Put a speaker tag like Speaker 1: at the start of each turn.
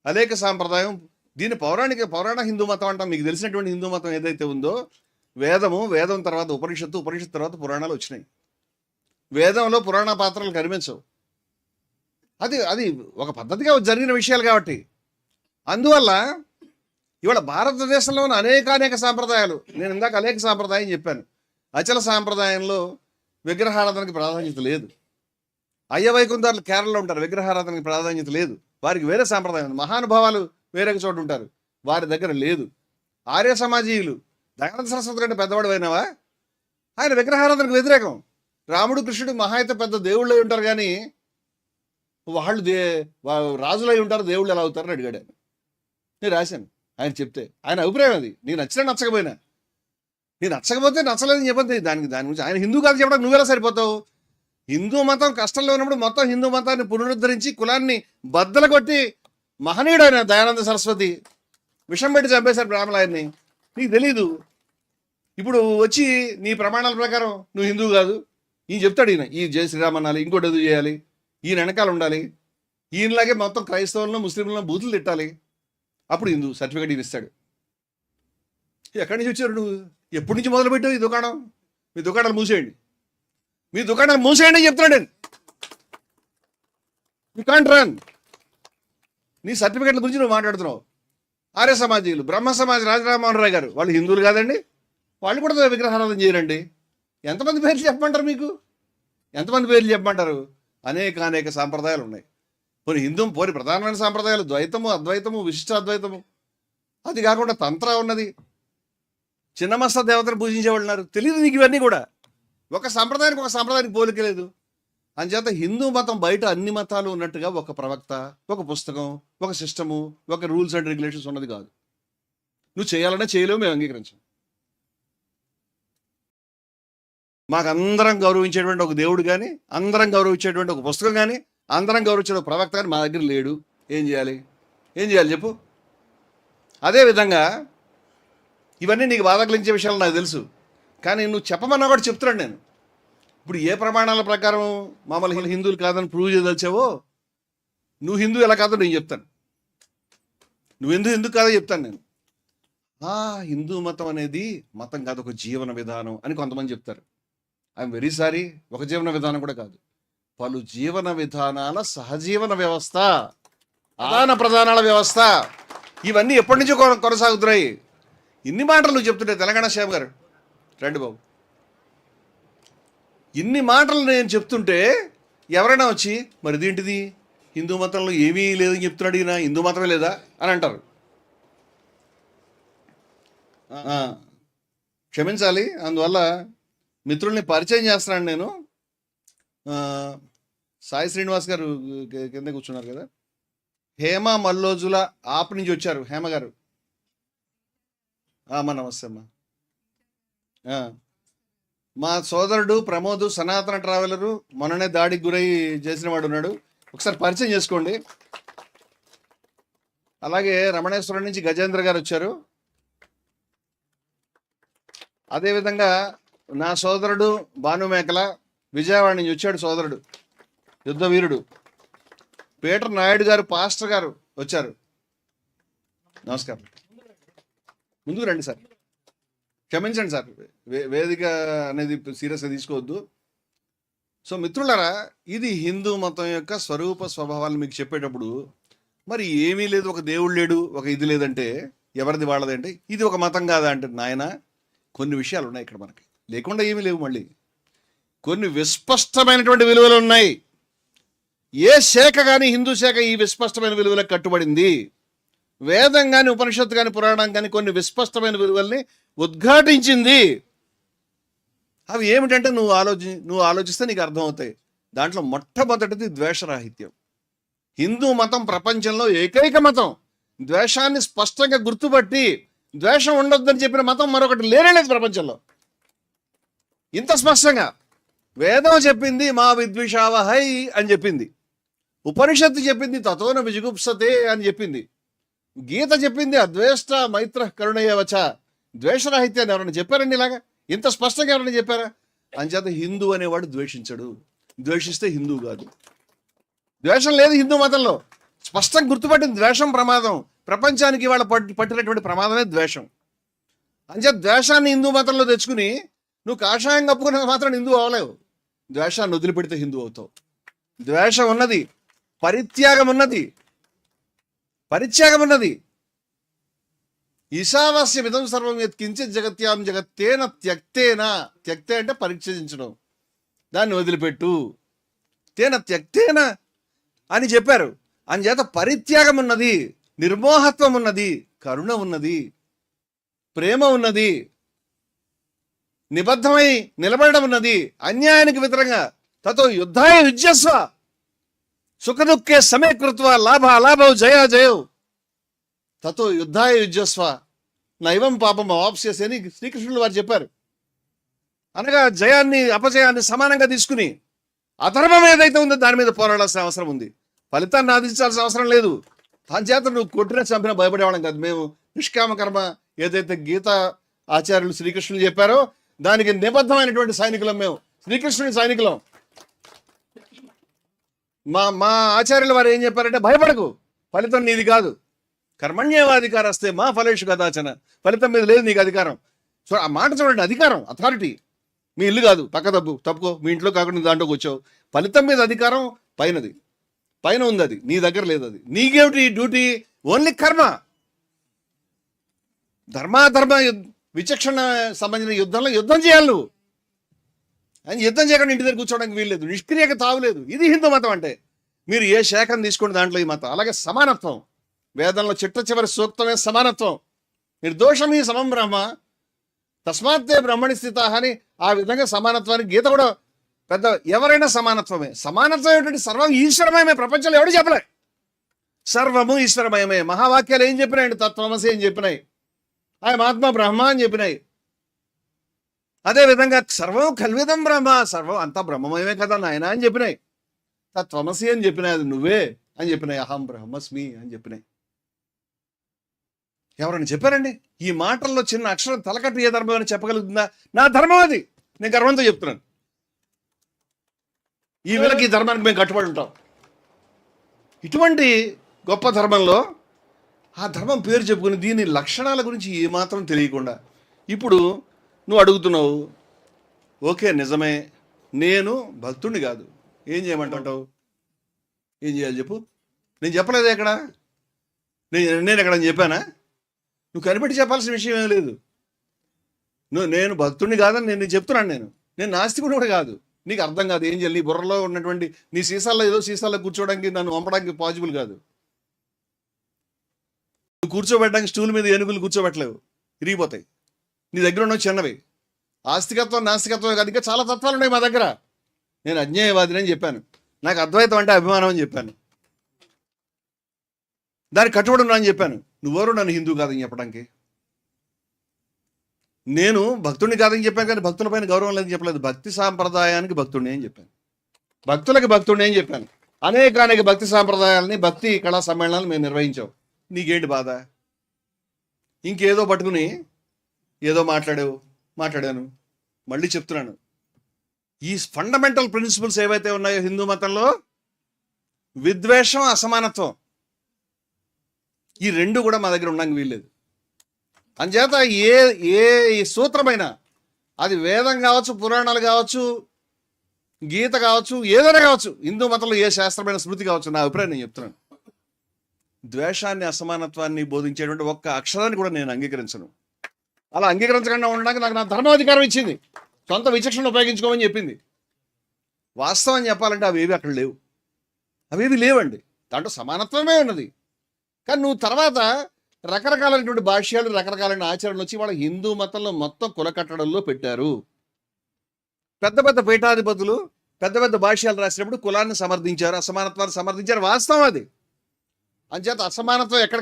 Speaker 1: అలేక సాంప్రదాయం. దీన్ని పౌరాణ హిందూ మతం అంటాం. మీకు తెలిసినటువంటి హిందూ మతం ఏదైతే ఉందో, వేదం తర్వాత ఉపనిషత్తు తర్వాత పురాణాలు వచ్చినాయి. వేదంలో పురాణ పాత్రలు కనిపించవు. అది ఒక పద్ధతిగా జరిగిన విషయాలు కాబట్టి. అందువల్ల ఇవాళ భారతదేశంలో ఉన్న అనేక సాంప్రదాయాలు, నేను ఇందాక అనేక సాంప్రదాయం చెప్పాను. అచల సాంప్రదాయంలో విగ్రహారాధనకి ప్రాధాన్యత లేదు. అయ్యవైకుంఠాలు కేరళలో ఉంటారు, విగ్రహారాధనకి ప్రాధాన్యత లేదు. వారికి వేరే సాంప్రదాయం. మహానుభావాలు వేరే చోట ఉంటారు, వారి దగ్గర లేదు. ఆర్య సమాజీయులు, దయానంద సరస్వతి కంటే పెద్దవాడు అయినావా, ఆయన విగ్రహారాధనకు వ్యతిరేకం. రాముడు కృష్ణుడు మహా అయితే పెద్ద దేవుళ్ళు అయి ఉంటారు, కానీ వాళ్ళు రాజులై ఉంటారు, దేవుళ్ళు ఎలా అవుతారని అడిగాడు ఆయన. నేను రాశాను, ఆయన చెప్తే ఆయన అభిప్రాయం అది. నీకు నచ్చినా నచ్చకపోయినా, నీకు నచ్చకపోతే నచ్చలేదని చెప్పండి. దాని గురించి ఆయన హిందూ కాదు చెప్పడానికి నువ్వెలా సరిపోతావు? హిందూ మతం కష్టంలో ఉన్నప్పుడు మొత్తం హిందూ మతాన్ని పునరుద్ధరించి కులాన్ని బద్దలు కొట్టి మహనీయుడు ఆయన దయానంద సరస్వతి విషం పెట్టి చంపేశారు బ్రాహ్మణాయన్ని. నీకు తెలీదు. ఇప్పుడు వచ్చి నీ ప్రమాణాల ప్రకారం నువ్వు హిందూ కాదు, ఈయన చెప్తాడు. ఈయన ఈ జయ శ్రీరామ్ అనాలి, ఇంకోటి ఎదురు చేయాలి, ఈయన వెనకాల ఉండాలి, ఈయనలాగే మొత్తం క్రైస్తవులను ముస్లింలను బూతులు తిట్టాలి, అప్పుడు హిందూ సర్టిఫికేట్ ఈయన ఇస్తాడు. ఎక్కడి నుంచి వచ్చారు నువ్వు? ఎప్పటి నుంచి మొదలుపెట్టావు ఈ దుకాణం? మీ దుకాణాలు మూసేయండి, మీ దుకాణాలు మూసేయండి అని చెప్తున్నాడు నేను. You can't run. నీ సర్టిఫికేట్ల గురించి నువ్వు మాట్లాడుతున్నావు. ఆర్య సమాజీయులు, బ్రహ్మ సమాజ్ రాజరామోహన్ రాయ్ గారు, వాళ్ళు హిందువులు కాదండి, వాళ్ళు కూడా విగ్రహారాధన చేయరండి. ఎంతమంది పేర్లు చెప్పమంటారు? మీకు ఎంతమంది పేర్లు చెప్పమంటారు? అనేక సాంప్రదాయాలు ఉన్నాయి. పోని ప్రధానమైన సాంప్రదాయాలు ద్వైతము, అద్వైతము, విశిష్ట అద్వైతము. అది కాకుండా తంత్ర ఉన్నది, చిన్నమస్త దేవతను పూజించేవాళ్ళు ఉన్నారు. తెలియదు నీకు ఇవన్నీ కూడా. ఒక సాంప్రదాయానికి పోలికలేదు. అంచేత హిందూ మతం బయట అన్ని మతాలు ఉన్నట్టుగా ఒక ప్రవక్త, ఒక పుస్తకం, ఒక సిస్టము, ఒక రూల్స్ అండ్ రెగ్యులేషన్స్ ఉన్నది కాదు. నువ్వు చేయాలన్నా చేయలేవు, మేము అంగీకరించాం. మాకు అందరం గౌరవించేటువంటి ఒక దేవుడు కానీ, అందరం గౌరవించేటువంటి ఒక పుస్తకం కానీ, అందరం గౌరవించే ఒక ప్రవక్త కానీ మా దగ్గర లేడు. ఏం చేయాలి చెప్పు. అదేవిధంగా ఇవన్నీ నీకు బాధ కలిగించే విషయాలు నాకు తెలుసు, కానీ నువ్వు చెప్పమన్నా కూడా చెప్తున్నాడు నేను. ఇప్పుడు ఏ ప్రమాణాల ప్రకారం మమ్మల్ని హిందువులు కాదని ప్రూవ్ చేయదలిచావో, నువ్వు హిందూ ఎలా కాదో నేను చెప్తాను. నువ్వు ఎందుకు కాదో చెప్తాను నేను. హిందూ మతం అనేది మతం కాదు, ఒక జీవన విధానం అని కొంతమంది చెప్తారు. ఐఎమ్ వెరీ సారీ, ఒక జీవన విధానం కూడా కాదు, పలు జీవన విధానాల సహజీవన వ్యవస్థ, ఆదాన ప్రధానాల వ్యవస్థ. ఇవన్నీ ఎప్పటి నుంచో కొనసాగుతున్నాయి. ఇన్ని మాటలు నువ్వు చెప్తుంటే, తెలంగాణ శ్యామ్ గారు రండి బాబు, ఇన్ని మాటలు నేను చెప్తుంటే ఎవరైనా వచ్చి మరి ఇదేంటిది, హిందూ మతంలో ఏమీ లేదని చెప్తున్నాడు ఈయన, హిందూ మతమే లేదా అని అంటారు. క్షమించాలి, అందువల్ల మిత్రుల్ని పరిచయం చేస్తున్నాను నేను. సాయి శ్రీనివాస్ గారు కింద కూర్చున్నారు కదా, హేమ మల్లోజుల ఆప్ నుంచి వచ్చారు. హేమ గారు, అమ్మా నమస్తే అమ్మా. మా సోదరుడు ప్రమోద్ సనాతన ట్రావెలరు, మొన్ననే దాడికి గురై చేసిన వాడు ఉన్నాడు, ఒకసారి పరిచయం చేసుకోండి. అలాగే రమణేశ్వరం నుంచి గజేంద్ర గారు వచ్చారు. అదేవిధంగా నా సోదరుడు భానుమేకల విజయవాడ నుంచి వచ్చాడు, సోదరుడు యుద్ధ వీరుడు. పీటర్ నాయుడు గారు, పాస్టర్ గారు వచ్చారు. నమస్కారం. ముందుకు రండి సార్, క్షమించండి సార్, వేదిక అనేది సీరియస్గా తీసుకోవద్దు. సో మిత్రులారా, ఇది హిందూ మతం యొక్క స్వరూప స్వభావాలను మీకు చెప్పేటప్పుడు మరి ఏమీ లేదు, ఒక దేవుడు లేడు, ఒక ఇది లేదంటే ఎవరిది వాళ్ళదంటే ఇది ఒక మతం కాదా అంటే, నాయన కొన్ని విషయాలు ఉన్నాయి ఇక్కడ మనకి, లేకుండా ఏమీ లేవు. మళ్ళీ కొన్ని విస్పష్టమైనటువంటి విలువలు ఉన్నాయి. ఏ శాఖ కానీ హిందూ శాఖ ఈ విస్పష్టమైన విలువలకు కట్టుబడింది. వేదం కానీ, ఉపనిషత్తు కానీ, పురాణం కానీ కొన్ని విస్పష్టమైన విలువల్ని ఉద్ఘాటించింది. అవి ఏమిటంటే నువ్వు ఆలోచిస్తే నీకు అర్థమవుతాయి. దాంట్లో మొట్టమొదటిది ద్వేషరాహిత్యం. హిందూ మతం ప్రపంచంలో ఏకైక మతం. ద్వేషాన్ని స్పష్టంగా గుర్తుపట్టి ద్వేషం ఉండొద్దని చెప్పిన మతం మరొకటి లేనేలేదు ప్రపంచంలో. ఇంత స్పష్టంగా వేదం చెప్పింది మా విద్విషావహై అని చెప్పింది, ఉపనిషత్తు చెప్పింది తతోన విజుగుప్సతే అని చెప్పింది, గీత చెప్పింది అద్వేష్ట మైత్ర కరుణయవచ. ద్వేషరాహిత్యాన్ని ఎవరైనా చెప్పారండి ఇలాగా? ఇంత స్పష్టంగా ఎవరైనా చెప్పారా? అంచేత హిందూ అనేవాడు ద్వేషించడు, ద్వేషిస్తే హిందూ కాదు. ద్వేషం లేదు హిందూ మతంలో. స్పష్టంగా గుర్తుపట్టింది ద్వేషం ప్రమాదం. ప్రపంచానికి ఇవాళ పట్టినటువంటి ప్రమాదమే ద్వేషం. అంచేత ద్వేషాన్ని హిందూ మతంలో తెచ్చుకుని నువ్వు కాషాయం కప్పుకున్నది మాత్రం హిందూ అవ్వలేవు. ద్వేషాన్ని వదిలిపెడితే హిందూ అవుతావు. ద్వేషం ఉన్నది, పరిత్యాగం ఉన్నది, పరిత్యాగం ఉన్నది. ఈశావాస్యమిదం సర్వం యత్కించిత్ జగత్యాం జగత్తేన త్యక్తేన. త్యక్తే అంటే పరిత్యజించడం, దాన్ని వదిలిపెట్టు. తేన త్యక్తేన అని చెప్పారు. అంచేత పరిత్యాగం ఉన్నది, నిర్మోహత్వం ఉన్నది, కరుణ ఉన్నది, ప్రేమ ఉన్నది, నిబద్ధమై నిలబడడం ఉన్నది, అన్యాయానికి వ్యతిరేకంగా. తతో యుద్ధాయ యుజ్యస్వ సుఖదుఃఖే సమీకృత్వ లాభాలాభౌ జయా జయౌ తతో యుద్ధాయ యుజ్యస్వ నైవం పాపం అవాప్స్యసి అని శ్రీకృష్ణుడు వారు చెప్పారు. అనగా జయాన్ని అపజయాన్ని సమానంగా తీసుకుని అధర్మం ఏదైతే ఉందో దాని మీద పోరాడాల్సిన అవసరం ఉంది. ఫలితాన్ని ఆదించాల్సిన అవసరం లేదు. దాని చేత నువ్వు కొట్టిన చంపిన భయపడేవాళ్ళం కాదు. మేము నిష్కామ కర్మ ఏదైతే గీతా ఆచార్యులు శ్రీకృష్ణులు చెప్పారో దానికి నిబద్ధమైనటువంటి సైనికులం. మేము శ్రీకృష్ణుని సైనికులం. మా ఆచార్యుల వారు ఏం చెప్పారంటే, భయపడకు, ఫలితం నీది కాదు. కర్మణ్యేవాధికారస్తే మా ఫలేషు కదాచన. ఫలితం మీద లేదు నీకు అధికారం. సో ఆ మాట చూడండి, అధికారం, అథారిటీ. మీ ఇల్లు కాదు, పక్క తప్పుకో, మీ ఇంట్లో కాకుండా దాంట్లోకి వచ్చావు. ఫలితం మీద అధికారం పైనది, పైన ఉంది, అది నీ దగ్గర లేదు. అది నీకేమిటి డ్యూటీ? ఓన్లీ కర్మ. ధర్మాధర్మ విచక్షణ సంబంధించిన యుద్ధంలో యుద్ధం చేయాలి నువ్వు. అని యుద్ధం చేయకుండా ఇంటి దగ్గర కూర్చోవడానికి వీల్లేదు. నిష్క్రియక తావులేదు. ఇది హిందూ మతం అంటే. మీరు ఏ శాఖను తీసుకోండి దాంట్లో ఈ మతం. అలాగే సమానత్వం. వేదంలో చిట్ట చివరి సూక్తమే సమానత్వం. నిర్దోషం ఈ సమం బ్రహ్మ తస్మాత్తే బ్రహ్మణి స్థిత అని ఆ విధంగా సమానత్వానికి గీత కూడా పెద్ద. ఎవరైనా సమానత్వమే. సమానత్వం ఏమిటంటే సర్వం ఈశ్వరమయమే. ప్రపంచంలో ఎవడు చెప్పలే, సర్వము ఈశ్వరమయమే. మహావాక్యాలు ఏం చెప్పినాయండి? తత్వమసి ఏం చెప్పినాయి, ఆయన ఆత్మ బ్రహ్మ అని చెప్పినాయి. అదేవిధంగా సర్వం కల్విదం బ్రహ్మ, సర్వం అంతా బ్రహ్మమయమే కదా నాయన అని చెప్పినాయి. తత్వమసి అని చెప్పినాయి, అది నువ్వే అని చెప్పినాయి. అహం బ్రహ్మస్మి అని చెప్పినాయి. ఎవరైనా చెప్పారండి? ఈ మాటల్లో చిన్న అక్షరం తలకట్టు ఏ ధర్మం అని చెప్పగలుగుతుందా? నా ధర్మం అది, నేను గర్వంతో చెప్తున్నాను. ఈ వీళ్ళకి ఈ ధర్మానికి మేము కట్టుబడి ఉంటాం. ఇటువంటి గొప్ప ధర్మంలో ఆ ధర్మం పేరు చెప్పుకుని దీని లక్షణాల గురించి ఏమాత్రం తెలియకుండా ఇప్పుడు నువ్వు అడుగుతున్నావు. ఓకే, నిజమే, నేను భక్తుడిని కాదు, ఏం చేయమంటావు? ఏం చేయాలి చెప్పు? నేను చెప్పలేదు ఎక్కడ, నేను ఎక్కడని చెప్పానా? నువ్వు కనిపెట్టి చెప్పాల్సిన విషయం ఏం లేదు. నేను భక్తుడిని కాదని నేను చెప్తున్నాను. నేను నాస్తికుడు కూడా కాదు. నీకు అర్థం కాదు. ఏం చేయాలి? నీ బుర్రలో ఉన్నటువంటి నీ సీసాల్లో ఏదో సీసాల్లో కూర్చోవడానికి నన్ను పంపడానికి పాసిబుల్ కాదు. నువ్వు కూర్చోబెట్టడానికి స్టూల్ మీద ఏనుగులు కూర్చోబెట్టలేవు, ఇరిగిపోతాయి. నీ దగ్గర ఉన్నవి చిన్నవి. ఆస్తికత్వం నాస్తికత్వం కాదు, ఇంకా చాలా తత్వాలు ఉన్నాయి మా దగ్గర. నేను అజ్ఞేయవాదిని అని చెప్పాను. నాకు అద్వైతం అంటే అభిమానం అని చెప్పాను. దానికి కట్టుబడి ఉన్నా అని చెప్పాను. నువ్వెవరు నన్ను హిందూ కాదని చెప్పడానికి? నేను భక్తుడిని కాదని చెప్పాను, కానీ భక్తులపైన గౌరవం లేదని చెప్పలేదు. భక్తి సాంప్రదాయానికి భక్తుడిని అని చెప్పాను. భక్తులకి భక్తుడిని అని చెప్పాను. అనేక భక్తి సాంప్రదాయాలని, భక్తి కళా సమ్మేళనాలు మేము నిర్వహించాం. నీకేంటి బాధ? ఇంకేదో పట్టుకుని ఏదో మాట్లాడాను. మళ్ళీ చెప్తున్నాను, ఈ ఫండమెంటల్ ప్రిన్సిపల్స్ ఏవైతే ఉన్నాయో హిందూ మతంలో, విద్వేషం, అసమానత్వం, ఈ రెండు కూడా మా దగ్గర ఉండడానికి వీల్లేదు. అంచేత ఏ సూత్రమైనా, అది వేదం కావచ్చు, పురాణాలు కావచ్చు, గీత కావచ్చు, ఏదైనా కావచ్చు, హిందూ మతంలో ఏ శాస్త్రమైన స్మృతి కావచ్చు, నా అభిప్రాయం నేను చెప్తున్నాను. ద్వేషాన్ని, అసమానత్వాన్ని బోధించేటువంటి ఒక్క అక్షరాన్ని కూడా నేను అంగీకరించను. అలా అంగీకరించకుండా ఉండడానికి నాకు నా ధర్మాధికారం ఇచ్చింది. సొంత విచక్షణ ఉపయోగించుకోమని చెప్పింది. వాస్తవం చెప్పాలంటే అవేవి అక్కడ లేవు. అవేవి లేవండి. దాంట్లో సమానత్వమే ఉన్నది. కానీ నువ్వు తర్వాత రకరకాలైనటువంటి భాష్యాలు, రకరకాలైన ఆచరణలు వచ్చి వాళ్ళ హిందూ మతంలో మొత్తం కులకట్టడంలో పెట్టారు. పెద్ద పెద్ద పీఠాధిపతులు పెద్ద పెద్ద భాష్యాలు రాసినప్పుడు కులాన్ని సమర్థించారు, అసమానత్వాన్ని సమర్థించారు. వాస్తవం అది. అంచేత అసమానత్వం ఎక్కడ